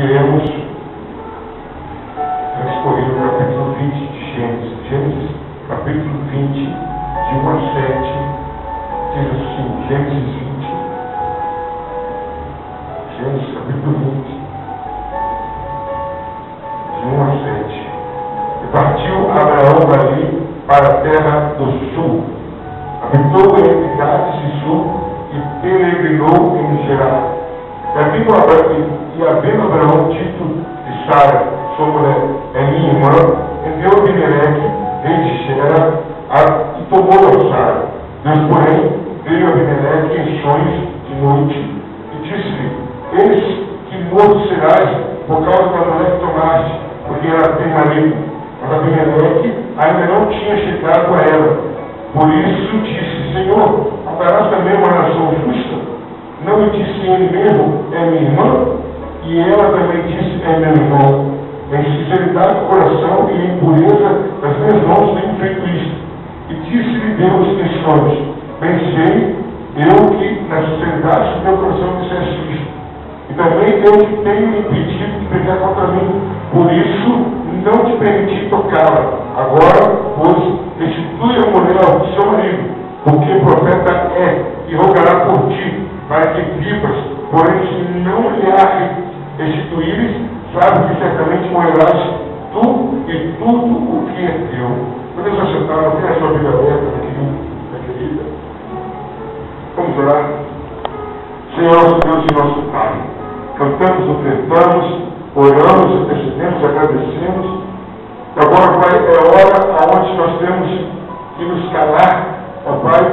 iremos transcorrer o capítulo 20 de Gênesis. Gênesis, capítulo 20, de 1 a 7, diz assim, Gênesis 20. Gênesis, capítulo 20, de 1 a 7. E partiu Abraão dali para a terra do sul. Habitou entre Gades e sul e peregrinou em Gerar. E havendo Abraão dito de Sara, sua mulher, é minha irmã, enviou Abimeleque, rei de Gera, e tomou a Sara. Deus, porém, veio Abimeleque em sonhos de noite e disse-lhe: eis que morto serás por causa da mulher que tomaste, porque ela tem marido. Mas Abimeleque ainda não tinha chegado a ela. Por isso disse: Senhor, haverás também uma nação justa? Não lhe disse ele mesmo: é minha irmã? E ela também disse: é meu irmão. Em sinceridade do coração e em pureza das minhas mãos tenho feito isto. E disse-lhe Deus em sonhos: bem sei eu que na sinceridade do meu coração disseste isto. E também eu te tenho impedido de pecar contra mim. Por isso não te permiti tocá-la. Agora, pois, restitui a mulher ao seu marido, porque profeta é, e rogará por ti, para que vivas. Porém, se não lhe a restituíres, sabe que certamente morrerás tu e tudo o que é teu. Quando você sentar, tem a sua vida aberta, minha querida. Vamos orar. Senhor, nosso Deus e nosso Pai, cantamos, ofertamos, oramos, intercedemos, agradecemos. E agora, Pai, é hora onde nós temos que nos calar, ó Pai,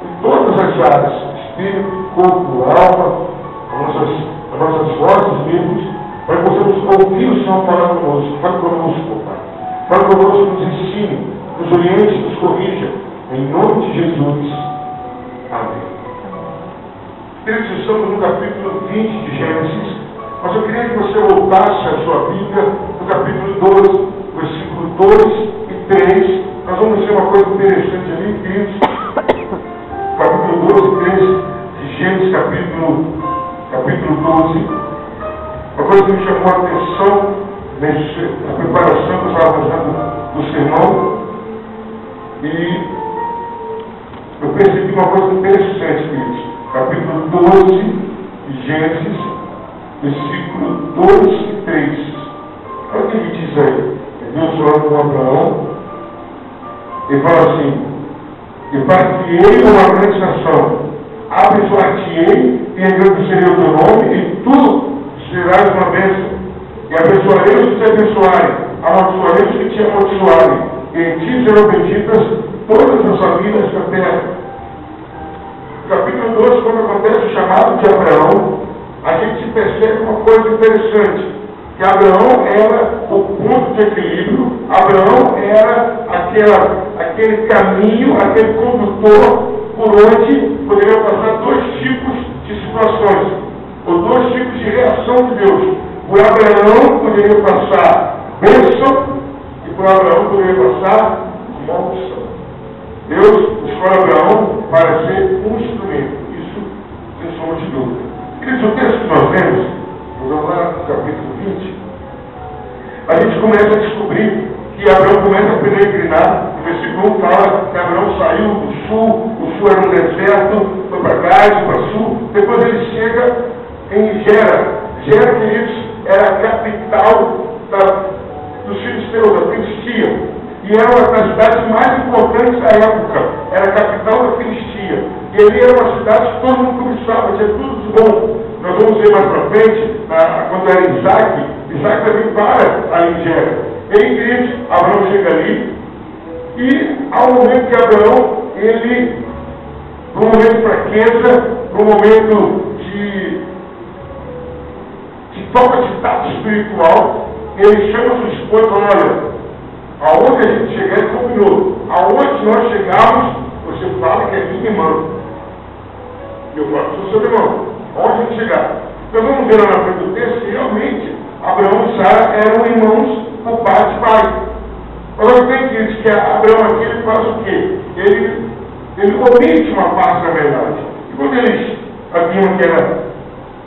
em todas as áreas, espírito, corpo, alma, as nossas vozes livres, para que possamos ouvir o Senhor falar conosco. Fale conosco, Pai. Fale conosco, nos ensine, nos oriente, nos corrija. Em nome de Jesus. Amém. Queridos, estamos no capítulo 20 de Gênesis, mas eu queria que você voltasse a sua Bíblia no capítulo 12, versículo 2 e 3. Nós vamos ver uma coisa interessante ali, queridos. Capítulo 12 e 3 de Gênesis, capítulo 12. Uma coisa que me chamou a atenção na preparação que eu estava fazendo do sermão, e eu percebi uma coisa interessante, queridos. Capítulo 12 de Gênesis, versículo 2 e 3. Olha o que ele diz aí. Deus falando com Abraão, ele fala assim: e far-te-ei uma grande nação, abençoar-te-ei e engrandecerei o teu nome, e tu serás uma bênção. E abençoarei os que te abençoarem, amaldiçoarei os que te amaldiçoarem, e em ti serão benditas todas as famílias da terra. Capítulo 12, quando acontece o chamado de Abraão, a gente percebe uma coisa interessante, que Abraão era o ponto de equilíbrio. Abraão era aquele caminho, aquele condutor por onde poderiam passar dois tipos de situações, ou dois tipos de reação de Deus. Por Abraão poderia passar bênção, e por Abraão poderia passar maldição. Deus escolhe Abraão para ser um instrumento. Isso sem sombra de dúvida. Queridos, o texto que nós vemos, vamos lá no capítulo 20, a gente começa a descobrir que Abraão começa a peregrinar. O versículo 1 fala que Abraão saiu do sul, o sul era um deserto, foi para Gades, para o sul, depois ele chega em Gera. Gera, queridos, era a capital dos filisteus, da Filistia. E era uma das cidades mais importantes da época. Era a capital da Filistia. E ali era uma cidade que todo mundo cobiçava, tinha tudo de bom. Nós vamos ver mais para frente, quando era Isaac também para ali em Gera. E aí, queridos, Abraão chega ali, e ao momento que Abraão, ele, para um momento de fraqueza, para um momento de falta de tato espiritual, ele chama sua esposa e fala: olha, aonde a gente chegar, ele combinou. Aonde nós chegarmos, você fala que é minha irmã. E eu falo: sou seu irmão. Aonde a gente chegar? Então vamos ver lá na frente do texto que realmente Abraão e Sara eram irmãos por pai de pai. Agora tem que dizer que Abraão aqui ele faz o quê? Ele omite uma parte da verdade. E quando eles afirmam que era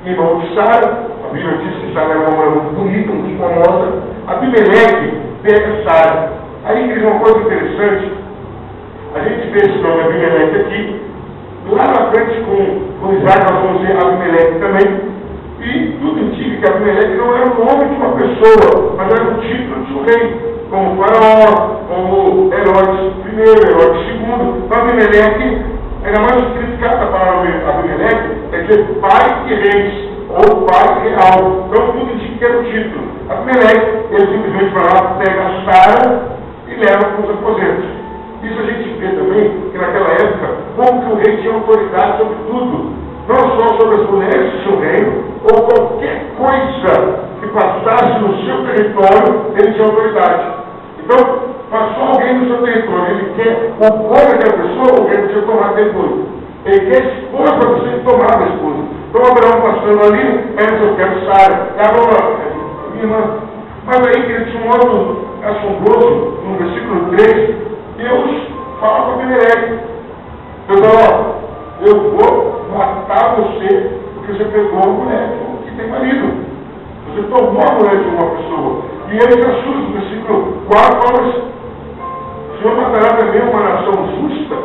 irmão de Sara, A Bíblia diz que Sara era uma mulher muito bonita, muito famosa. Abimeleque pega Sara. Aí, querido, uma coisa interessante. A gente vê esse nome Abimeleque aqui. Lá na frente, com Isaac, nós vamos ver Abimeleque também. E tudo indica que Abimeleque não era o nome de uma pessoa, mas era o título de um rei. Como Faraó, como Herodes I, Herodes II. Abimeleque, ainda mais criticada a palavra Abimeleque, é dizer pai de reis, ou pai real. Então tudo indica que era o título. Abimeleque, ele simplesmente vai lá, pega a Sara e leva para os aposentos. Isso a gente vê também, que naquela época, como que o rei tinha autoridade sobre tudo. Não só sobre as mulheres do seu reino, ou qualquer coisa que passasse no seu território, ele tinha autoridade. Então, passou alguém no seu território, ele quer o povo daquela pessoa, o rei precisa tomar depois. Ele quer expor para você tomar a esposa. Então, Abraão passando ali, eu quero Sara. E Abraão, minha irmã. Mas aí, que ele tinha um modo assombroso, no versículo 3, Deus fala para Abimeleque. Deus fala, eu vou matar você, porque você pegou uma mulher que tem marido. Você tomou a mulher de uma pessoa. E ele se assusta, no versículo 4, fala assim, o Senhor matará também uma nação justa?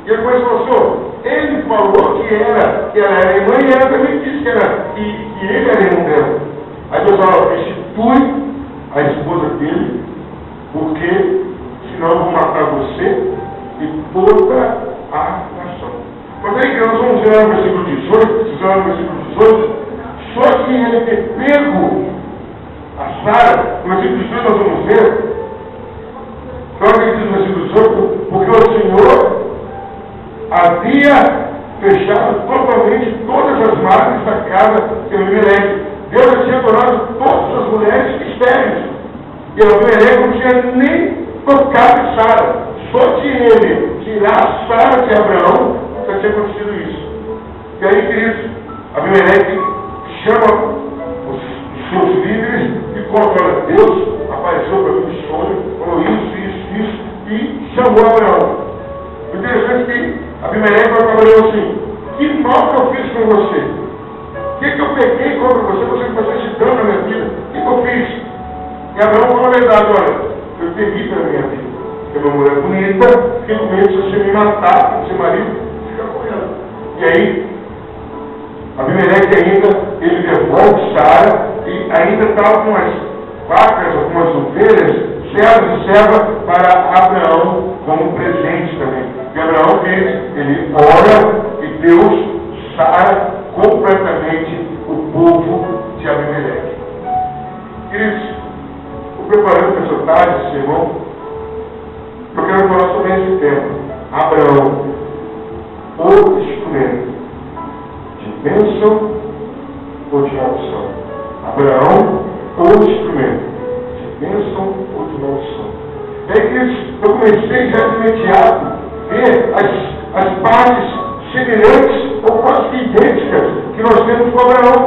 E depois falou, ele falou que ela era irmã e ela também disse que ele era irmão dela. Aí Deus fala, restitui a esposa dele, porque senão eu vou matar você e toda a nação. Mas aí que nós vamos ver no versículo 18, só que ele ter pego a Sara, no versículo 18 nós vamos ver, só que ele diz no versículo 18, porque o Senhor havia fechado totalmente todas as margens da casa de Abimeleque. Deus tinha tornado todas as mulheres estéreis. E Abimeleque não tinha nem tocado em Sara. Só de ele tirar a Sara de Abraão, já tinha acontecido isso. E aí, queridos, Abimeleque chama os seus líderes e conta, olha, Deus apareceu para mim no sonho, falou isso, e chamou Abraão. O interessante é que Abimeleque falou assim, que mal que eu fiz com você? O que eu peguei contra você? Você me fazia esse dano na minha vida? O que eu fiz? E Abraão falou a verdade, olha, eu temi pela minha vida. Porque uma mulher bonita, fiquei com medo de você me matar, seu marido, fica com ela. E aí, Abimeleque ainda, ele devolve Sara e ainda estava com as vacas, algumas ovelhas, servos e serva para Abraão como presente também. E Abraão fez, ele ora e Deus sara completamente o povo de Abimeleque. Queridos, estou preparando essa tarde, esse sermão, eu quero falar sobre esse tema. Abraão, o instrumento de bênção ou de maldição. Abraão, o instrumento de bênção ou de maldição. É que eu comecei já de imediato a ver as partes semelhantes ou quase que idênticas que nós temos com Abraão.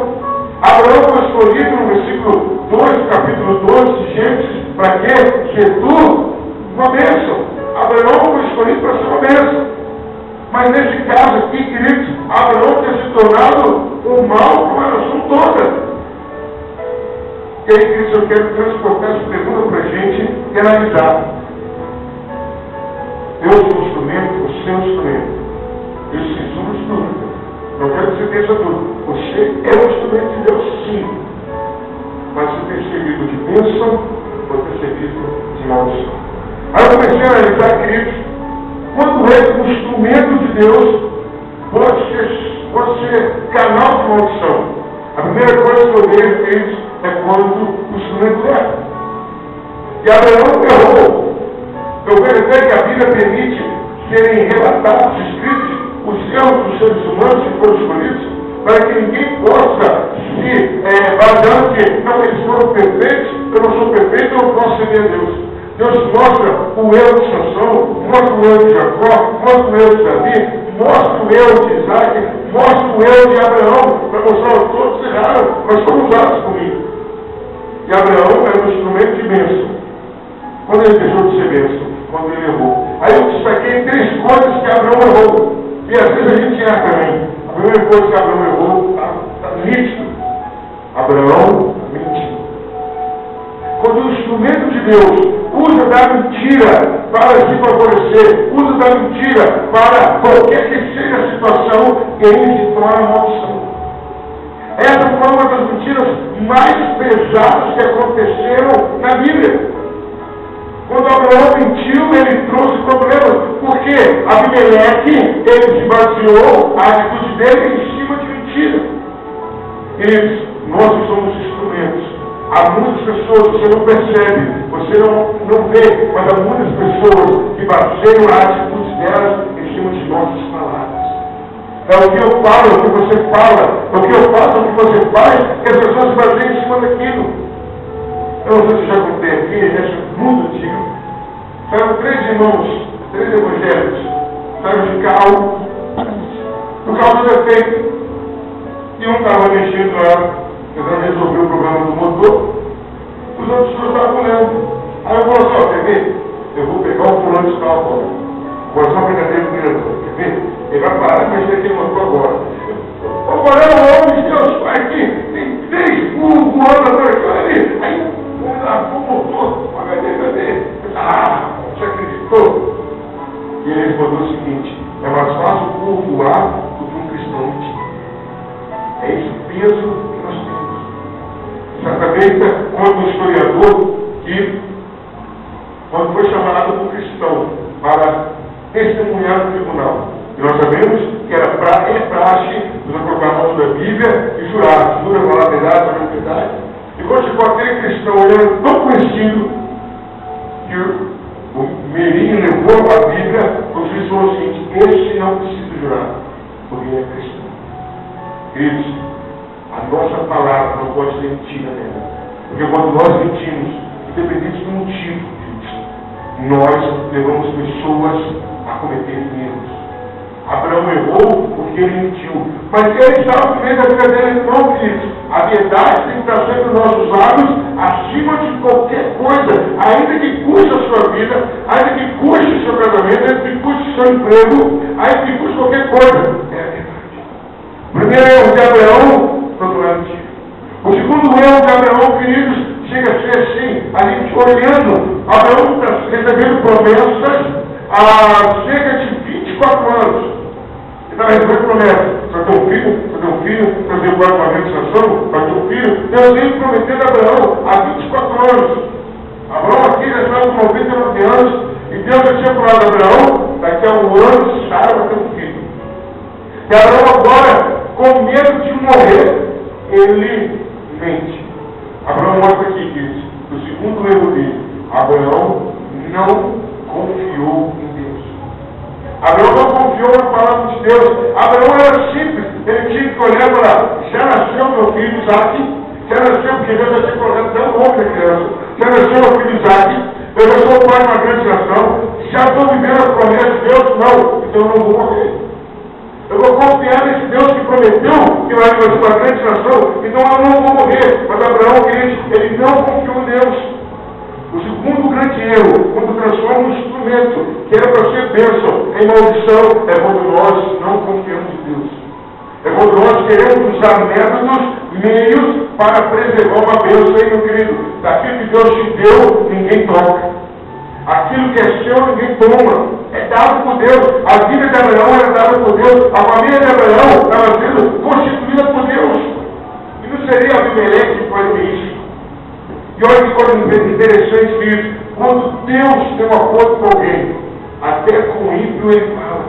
Abraão foi escolhido no versículo 2, capítulo 12 de Gênesis, para quê? Ser tu uma bênção. Abraão foi escolhido para ser uma bênção. Mas nesse caso aqui, queridos, Abraão tinha se tornado um mal para a nação toda. E aí, queridos, eu quero transportar essa pergunta para a gente e analisar. Eu sou o instrumento, você é o instrumento. Isso sem sombra de dúvida. Não quero que você pense tudo. Você é o instrumento de Deus, sim. Mas você tem servido de bênção ou tem servido de maldição. Aí eu comecei a analisar, queridos, quando é o instrumento de Deus pode ser canal de maldição. A primeira coisa que eu vejo, queridos, é quando o instrumento erra. E Abraão errou. Eu vejo até que a Bíblia permite serem relatados, escritos, os erros dos seres humanos que foram escolhidos, para que ninguém possa se basear que não, eles foram perfeitos, eu não sou perfeito, eu não posso servir a Deus. Deus mostra o erro de Sansão, mostra o erro de Jacó, mostra o erro de Davi, mostra o erro de Isaac, mostra o erro de Abraão, para mostrar que todos erraram, mas foram usados comigo. E Abraão era um instrumento de bênção. Quando ele deixou de ser bênção, quando ele errou. Aí eu destaquei 3 coisas que Abraão errou. E às vezes a gente erra também. A primeira coisa que Abraão errou está nítido. Abraão mentiu. Quando o instrumento de Deus usa da mentira para se favorecer, usa da mentira para qualquer que seja a situação, ele se torna maldição. Essa foi uma das mentiras mais pesadas que aconteceram na Bíblia. Quando Abraão mentiu, ele trouxe problemas, porque Abimeleque, ele se baseou a atitude dele em cima de mentira. Queridos, nós somos instrumentos. Há muitas pessoas, você não percebe, você não vê, mas há muitas pessoas que baseiam a atitude delas em cima de nossas palavras. É o que eu falo, é o que você fala, é o que eu faço, é o que você faz, que as pessoas se baseiam em cima daquilo. Eu não sei se já contei aqui, é muito antigo. Saíram 3 irmãos, 3 evangélicos, saíram de carro, o carro do defeito, e um estava mexendo lá, tentando resolver o problema do motor, os outros estavam olhando. Aí eu falei assim, quer ver? Eu vou pegar o fulano de tal agora. Vou fazer uma brincadeira com ele, quer ver? Ele vai parar de mexer aquele motor agora. Eu falei, homem de Deus, pai, aqui tem 3 burros voando agora ali. Aí, vamos lá, o motor, cadê? Você acreditou? E ele respondeu o seguinte, é mais fácil o burro voar do que um cristão mentir. É esse o peso que nós temos. Certamente, quando o historiador que, quando foi chamado por cristão para testemunhar no tribunal, e nós sabemos que era praxe nos proclamados da Bíblia e jurar, jura com a verdade, a verdade. E quando chegou aquele cristão, ele era tão conhecido que o Meirinho levou a Bíblia, o juiz falou o seguinte, esse não precisa jurar, porque ele é cristão. Queridos, a nossa palavra não pode ser mentira nela. Porque quando nós mentimos, independente do motivo, nós levamos pessoas a cometerem erros. Abraão errou porque ele mentiu. Mas ele estava vivendo a vida dele, não, queridos. A verdade tem que estar sempre nos nossos lábios, acima de qualquer coisa. Ainda que custe a sua vida, ainda que custe o seu casamento, ainda que custe o seu emprego, ainda que custe qualquer coisa. É a verdade. O primeiro erro de Abraão, procurar mentira. O segundo erro de Abraão, queridos, chega a ser assim, a gente olhando, Abraão está recebendo promessas há cerca de 24 anos. Ele está recebendo promessas. Vai ter um filho, vai ter uma administração, vai ter um filho. Deus veio prometendo a Abraão há 24 anos. Abraão aqui já estava com 99 anos, e Deus já tinha falado a Abraão, daqui a 1 ano, Sara vai ter um filho. E Abraão agora, com medo de morrer, ele mente. Abraão mostra aqui, queridos, o segundo erro dele. Abraão não confiou em Deus. Abraão não confiou na palavra de Deus. Abraão era simples. Ele tinha que olhar para, já nasceu meu filho Isaac, já nasceu, porque Deus já tinha colocado até o nome da criança, já nasceu meu filho Isaac, eu já sou pai de uma grande nação, já estou vivendo a promessa de Deus, não, então eu não vou morrer. Eu vou confiar nesse Deus que prometeu que vai fazer uma grande nação, então eu não vou morrer. Mas Abraão, querido, ele não confiou em Deus. O segundo grande erro, quando transforma um instrumento que era para ser bênção em maldição, é quando nós não confiamos em Deus. É quando nós queremos usar métodos, meios para preservar uma bênção aí, meu querido. Daquilo que Deus te deu, ninguém toca. Aquilo que é seu, ninguém toma. É dado por Deus. A vida de Abraão era dada por Deus. A família de Abraão estava sendo constituída por Deus. E não seria Abimeleque que faria isso. E olha que coisa interessante, querido. Quando Deus tem um acordo com alguém, até com o ímpio ele fala.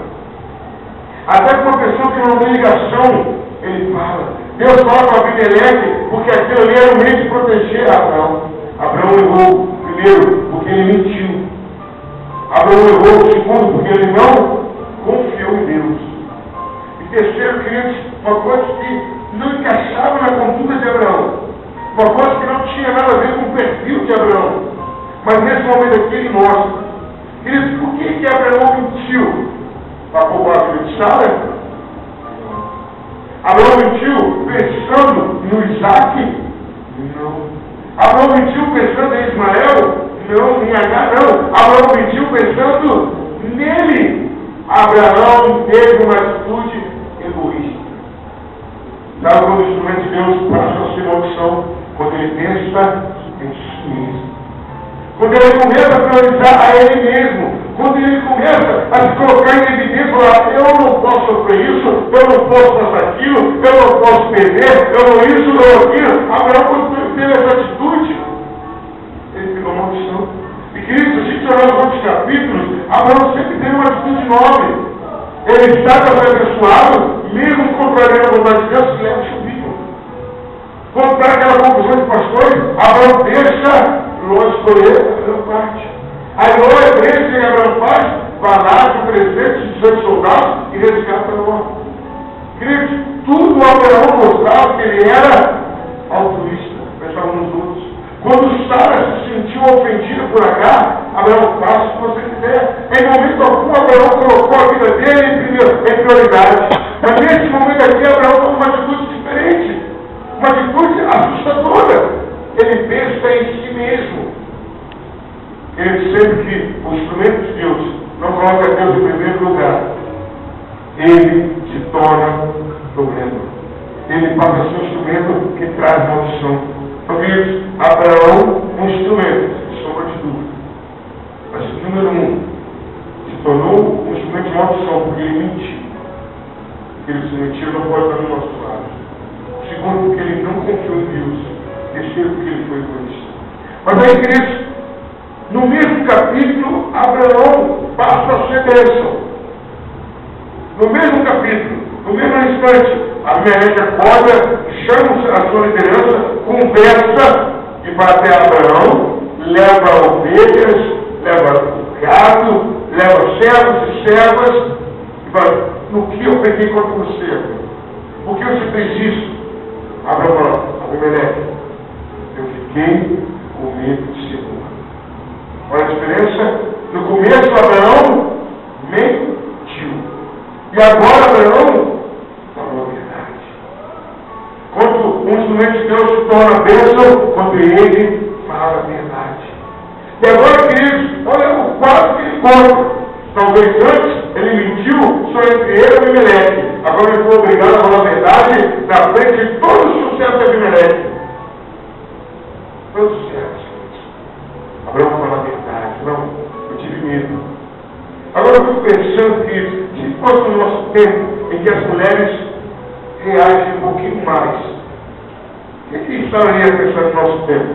Até com uma pessoa que não tem ligação, ele fala. Deus fala com Abimeleque, porque aquilo ali era um meio de proteger Abraão. Abraão errou, primeiro, porque ele mentiu. Abraão errou, segundo, porque ele não confiou em Deus. E terceiro, queridos, uma coisa que não encaixava na conduta de Abraão. Uma coisa que não tinha nada a ver com o perfil de Abraão. Mas nesse momento aqui ele mostra. Queridos, por que Abraão mentiu? Para poupar a vida de Sara? Abraão mentiu pensando no Isaac? Não. Abraão mentiu pensando em Ismael? Não, em Agar não. Abraão mentiu pensando nele. Abraão teve uma atitude egoísta. Sabe quando o instrumento de Deus passa a ser maldição? Quando ele pensa em si mesmo. Quando ele começa a priorizar a ele mesmo. Quando ele começa a se colocar em evidência e falar, eu não posso sofrer isso, eu não posso passar aquilo, eu não posso perder, eu não isso, eu não aquilo. Abraão, quando ele teve essa atitude, ele pegou uma maldição. E queridos, se a gente olhar os outros capítulos, Abraão sempre teve uma atitude nobre. Ele sabe a ser abençoado, mesmo contrariando a vontade de Deus, que leva chuvinho. Quando está aquela conclusão de pastores, Abraão deixa Ló escolher, Abraão parte. Aí Ló é preso e Abraão faz, vai lá com 318 soldados e resgata Ló. Queridos, tudo Abraão mostrava que ele era altruísta, pensava nos outros. Quando Sara se sentiu ofendida por Agar, Abraão faz o que você quiser. Em momento algum, Abraão colocou a vida dele em prioridade. Mas nesse momento aqui, Abraão tomou uma atitude diferente. Uma atitude assustadora. Ele pensa em si mesmo. Ele sempre que o instrumento de Deus não coloca Deus em primeiro lugar, ele se torna problema. Ele passa a ser um instrumento que traz maldição. Talvez Abraão um instrumento, sem sombra de dúvida. Mas número 1, se tornou um instrumento de maldição, porque ele mentiu. Ele se mentiu, não pode estar do nosso lado. Segundo, porque ele não confiou em Deus. Terceiro, porque ele foi egoísta. Mas aí, queridos, no mesmo capítulo, Abraão passa a ser bênção. No mesmo capítulo, no mesmo instante, Abimeleque acorda, chama a sua liderança, conversa e vai até Abraão, leva ovelhas, leva gado, leva servos e servas, e fala, no que eu peguei contra você? Por que você fez isso? Abraão fala, Abimeleque, eu fiquei com medo de ser morto. Olha a diferença? No começo, Abraão mentiu. E agora, Abraão falou a verdade. Quando um instrumento de Deus se torna bênção, quando ele fala a verdade. E agora, queridos, olha o quadro que ele conta. Talvez antes ele mentiu só entre ele e Abimeleque. Agora ele foi obrigado a falar a verdade na frente de todo o sucesso de Abimeleque. Todo o sucesso. Abraão fala a verdade. Não, eu tive medo. Agora eu fico pensando que se fosse o nosso tempo em que as mulheres reagem um pouquinho mais, o que estaria pensando no nosso tempo?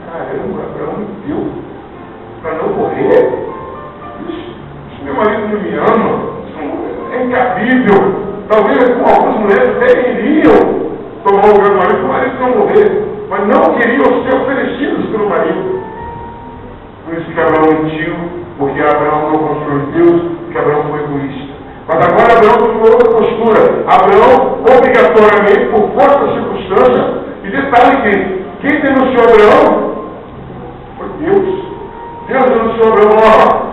Caramba, Abraão me deu para não morrer? Isso meu marido não me ama, isso é incabível. Talvez algumas mulheres até iriam tomar o lugar do marido para o marido não morrer, mas não queriam ser oferecidos pelo marido. Por isso que Abraão mentiu, porque Abraão não confiou em Deus, porque Abraão foi egoísta. Mas agora Abraão tomou outra postura. Abraão, obrigatoriamente, por força da circunstância, e detalhe que quem denunciou Abraão foi Deus. Deus denunciou Abraão, ó,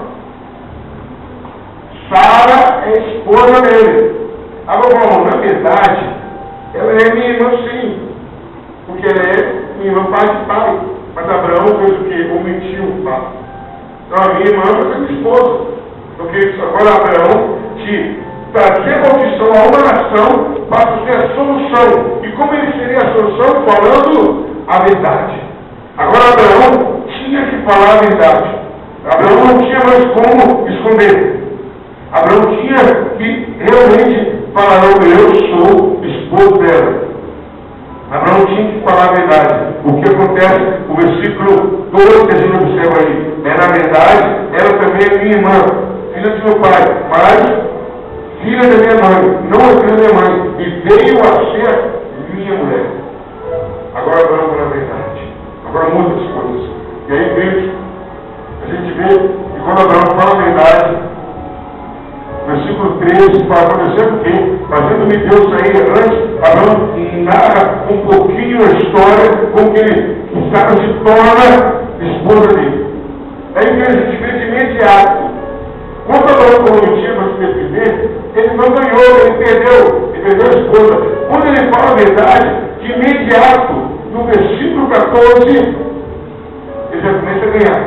Sara é esposa dele. Agora, na verdade, ela é minha irmã sim, porque ela é minha irmã pai de pai. Mas Abraão fez o quê? Omitiu o pai. Então a minha irmã é minha esposa. Porque agora Abraão, de trazer maldição a uma nação, passa a ser a solução. E como ele seria a solução? Falando a verdade. Agora Abraão tinha que falar a verdade. Abraão não tinha mais como esconder. Abraão tinha que realmente falar, eu sou esposo dela. Abraão tinha que falar a verdade. O que acontece? O versículo 12 que a gente observa aí. Na verdade, ela também é minha irmã, filha de meu pai, mas filha da minha mãe, não é filha da minha mãe, e veio a ser minha mulher. Agora Abraão fala a verdade. Agora muda as coisas. E aí, queridos, a gente vê que quando Abraão fala a verdade, versículo 13, fala, acontecendo o quê? Fazendo-me Deus sair antes, Abraão narra um pouquinho a história com que ele se torna esposa dele. Aí a gente vê de imediato. Quando Abraão prometia para se defender, ele não ganhou, ele perdeu a esposa. Quando ele fala a verdade, de imediato, no versículo 14, ele já começa a ganhar.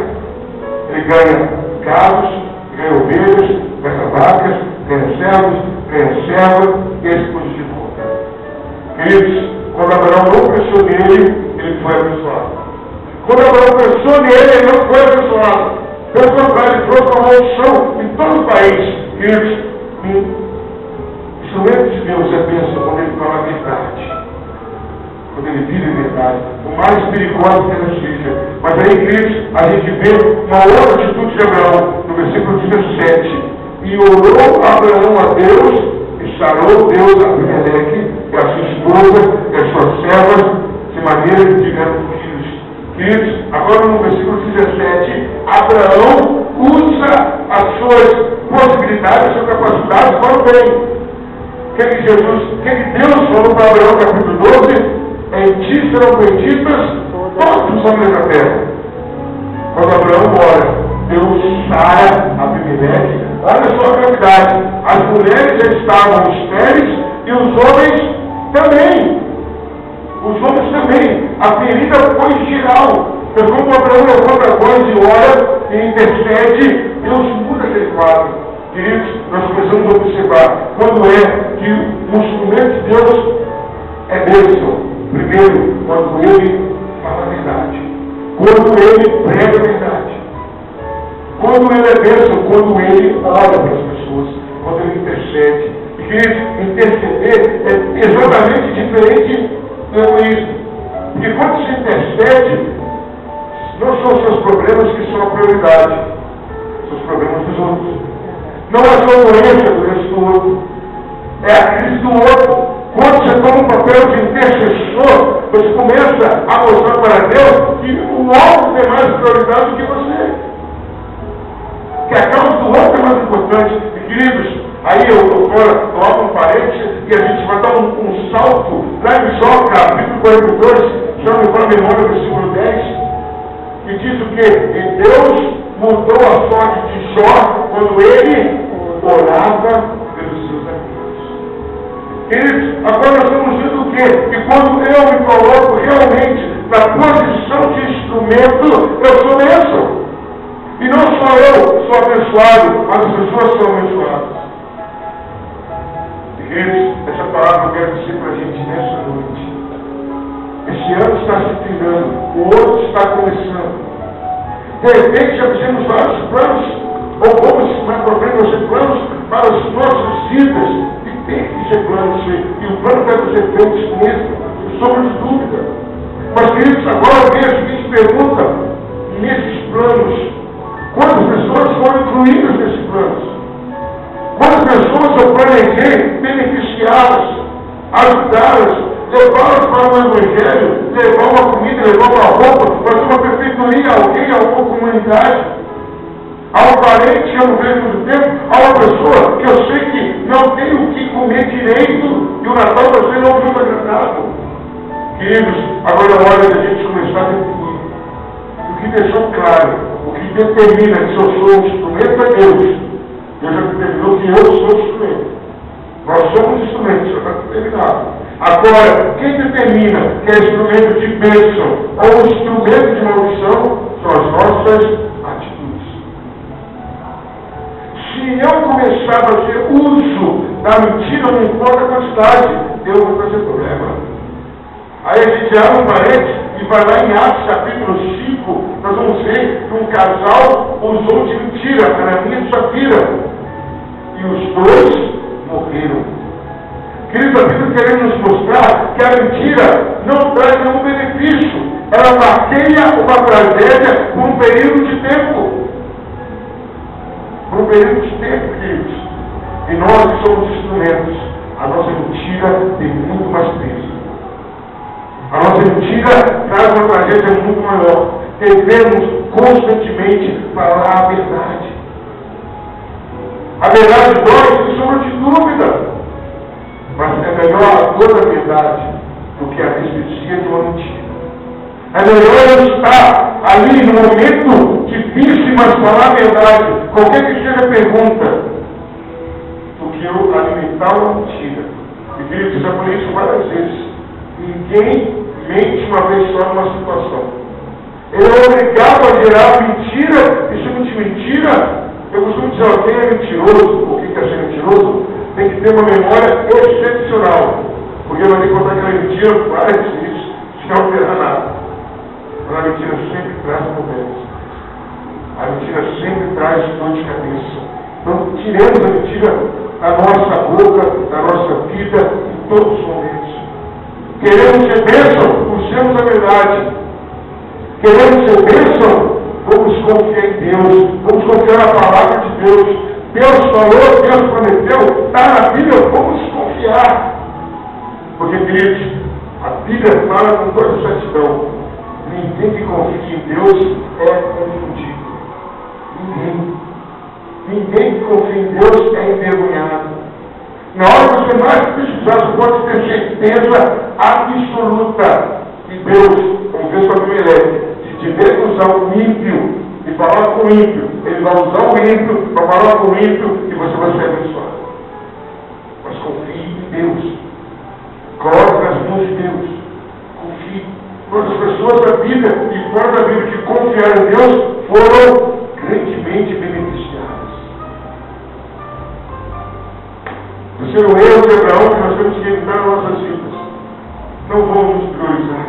Ele ganha gados, ganha ovelhas, ganha vacas, ganha servos, ganha serva, e a esposa de volta. Queridos, quando Abraão não pensou nele, ele foi abençoado. Quando Abraão pensou nele, ele não foi abençoado. Pelo contrário, ele trouxe uma maldição em todo o país. Queridos, o instrumento de Deus é bênção quando ele fala a verdade. Quando ele vive a verdade, o mais perigoso que ela seja. Mas aí, queridos, a gente vê uma outra atitude de Abraão, no versículo 17. E orou Abraão a Deus, e sarou Deus a Abimeleque, e a sua esposa, e as suas servas, de maneira que tiveram filhos. Queridos, agora no versículo 17, Abraão usa as suas possibilidades, as suas capacidades para o bem. O que Deus falou para Abraão, capítulo 12? Em ti serão benditas todos os homens da terra. Quando Abraão ora, Deus sara Abimeleque. Olha só a gravidade. As mulheres já estavam estéreis e os homens também. Os homens também. A ferida foi geral. Mas como Abraão levanta a voz e ora e intercede, Deus muda aquele quadro. Queridos, nós precisamos observar quando é que o instrumento de Deus é bênção. Primeiro, quando ele fala a verdade. Quando ele prega a verdade. Quando ele é bênção, quando ele ora para as pessoas. Quando ele intercede. E queridos, interceder é exatamente diferente do egoísmo. Porque quando se intercede, não são os seus problemas que são a prioridade. São os problemas dos outros. Não é a sua doença do outro. É a crise do outro. Quando você toma um papel de intercessor, você começa a mostrar para Deus que o outro tem mais prioridade do que você. Que a causa do outro é mais importante. E, queridos, aí eu abro um parênteses e a gente vai dar um salto lá em Jó, capítulo 42, já me vai a memória do versículo 10, que diz o quê? E Deus mudou a sorte de Jó quando ele orava pelos seus amigos. Queridos, agora nós estamos dizendo o quê? Que quando eu me coloco realmente na posição de instrumento, eu sou bênção. E não só eu sou abençoado, mas as pessoas são abençoadas. Queridos, essa palavra eu quero dizer para a gente nessa noite. Esse ano está se terminando, o outro está começando. De repente já fizemos vários planos, ou vamos mais para frente fazer planos para os nossos vidas. Tem que ser plano, e o plano deve ser feito mesmo, sombra de dúvida. Mas, queridos, agora vem a seguinte pergunta: nesses planos, quantas pessoas foram incluídas nesses planos? Quantas pessoas eu planejei beneficiá-las, ajudá-las, levá-las para o Evangelho, levar uma comida, levar uma roupa, fazer uma benfeitoria a alguém, a alguma comunidade? A um parente que eu não vejo muito tempo, a uma pessoa que eu sei que não tem o que comer direito e o Natal vai ser não muito agradável. Queridos, agora é hora de a gente começar a concluir. O que deixou claro, o que determina que se eu sou um instrumento é Deus. Deus já determinou que eu sou instrumento. Nós somos instrumentos, já está determinado. Agora, quem determina que é instrumento de bênção ou instrumento de maldição são as nossas atitudes. Se eu começar a fazer uso da mentira, não importa a quantidade, eu vou fazer problema. Aí a gente abre um parênteses e vai lá em Atos capítulo 5, nós vamos ver que um casal usou de mentira, Ananias e Safira, e os dois morreram. Queridos, a Bíblia querendo nos mostrar que a mentira não traz nenhum benefício, ela marqueia uma tragédia por um período de tempo. Por um período de tempo, queridos. E nós que somos instrumentos, a nossa mentira tem muito mais peso. A nossa mentira traz uma tragédia muito maior. Devemos constantemente falar a verdade. A verdade dói, sem sombra de dúvida. Mas é melhor toda a verdade do que a despedia de uma mentira. É melhor eu estar ali no momento difícil, mas falar a verdade, qualquer que seja a pergunta, do que eu alimentar uma mentira. E queridos, eu já falei isso várias vezes. Ninguém mente uma vez só numa situação. Ele é obrigado a gerar mentira, e se mentira, eu costumo dizer, alguém é mentiroso. O que é ser mentiroso? Tem que ter uma memória excepcional. Porque vai ter que contar aquela mentira várias vezes, sem alterar nada. Mas a mentira sempre traz problemas. A mentira sempre traz dor de cabeça. Então, tiremos a mentira da nossa boca, da nossa vida, em todos os momentos. Queremos ser bênção, usemos a verdade. Queremos ser bênção, vamos confiar em Deus, vamos confiar na palavra de Deus. Deus falou, Deus prometeu, está na Bíblia, vamos confiar. Porque, queridos, a Bíblia fala com toda exatidão. Ninguém que confia em Deus é confundido. Ninguém que confia em Deus é envergonhado. Na hora que você mais precisar, você pode ter certeza absoluta que Deus, como Deus para Abimelec, se tiver que usar o ímpio e falar com o ímpio, ele vai usar o ímpio para falar com o ímpio e você vai ser abençoado. Mas confie em Deus. Coloque nas mãos de Deus. Confie. Todas as pessoas da Bíblia e fora da Bíblia que confiaram em Deus foram grandemente beneficiadas. O terceiro erro de Abraão que nós temos que evitar nas nossas vidas. Não vamos nos priorizar.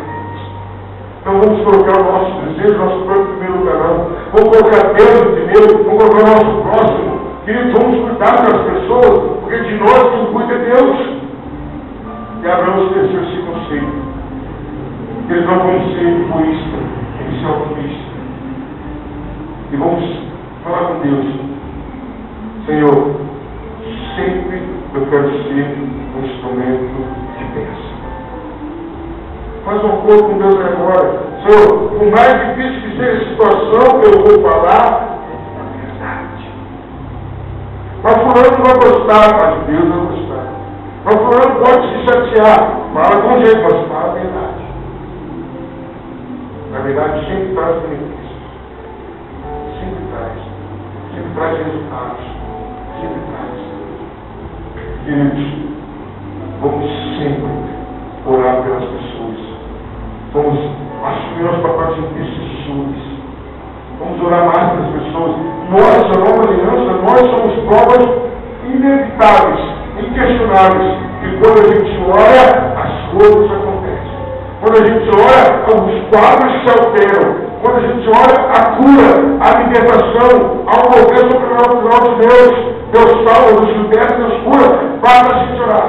Não vamos colocar o nosso desejo, nosso próprio primeiro lugar, não. Vamos colocar Deus em primeiro, vamos colocar o nosso próximo. Queridos, vamos cuidar das pessoas, porque de nós quem cuida é Deus. E Abraão se desceu esse conceito. Eles não vão ser egoístas, eles são altruístas. E vamos falar com Deus. Senhor, sempre eu quero ser um instrumento de bênção. Faz um acordo com Deus agora. Senhor, por mais difícil que seja a situação, eu vou falar a verdade. Mas fulano não vai gostar, mas Deus vai gostar. Mas fulano pode se chatear. Fala com jeito, mas fala a verdade. Na verdade, sempre traz benefícios. Sempre traz resultados. Sempre traz. Queridos, vamos sempre orar pelas pessoas. Vamos assumir nosso papel de intercessores. Vamos orar mais pelas pessoas. Nós, a nova aliança, nós somos provas inevitáveis, inquestionáveis, que quando a gente ora, as coisas acontecem. Quando a gente ora, os quadros se alteram. Quando a gente ora, a cura, a libertação, a mover sobrenatural de Deus. Deus salva, Deus liberta, Deus cura. Basta a gente orar.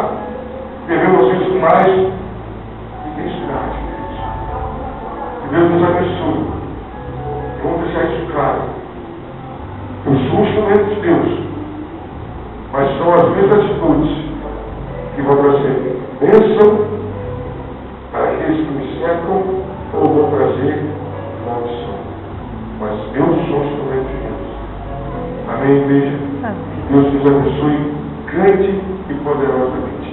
Devemos isso com mais intensidade. Que Deus nos abençoe. Vamos deixar isso claro. Eu sou um instrumento de Deus. Mas são as minhas atitudes que vão trazer bênção para aqueles que me cercam ou vão trazer maldição. Mas eu sou um instrumento de Deus. Amém, igreja? Deus nos abençoe grande e poderosamente.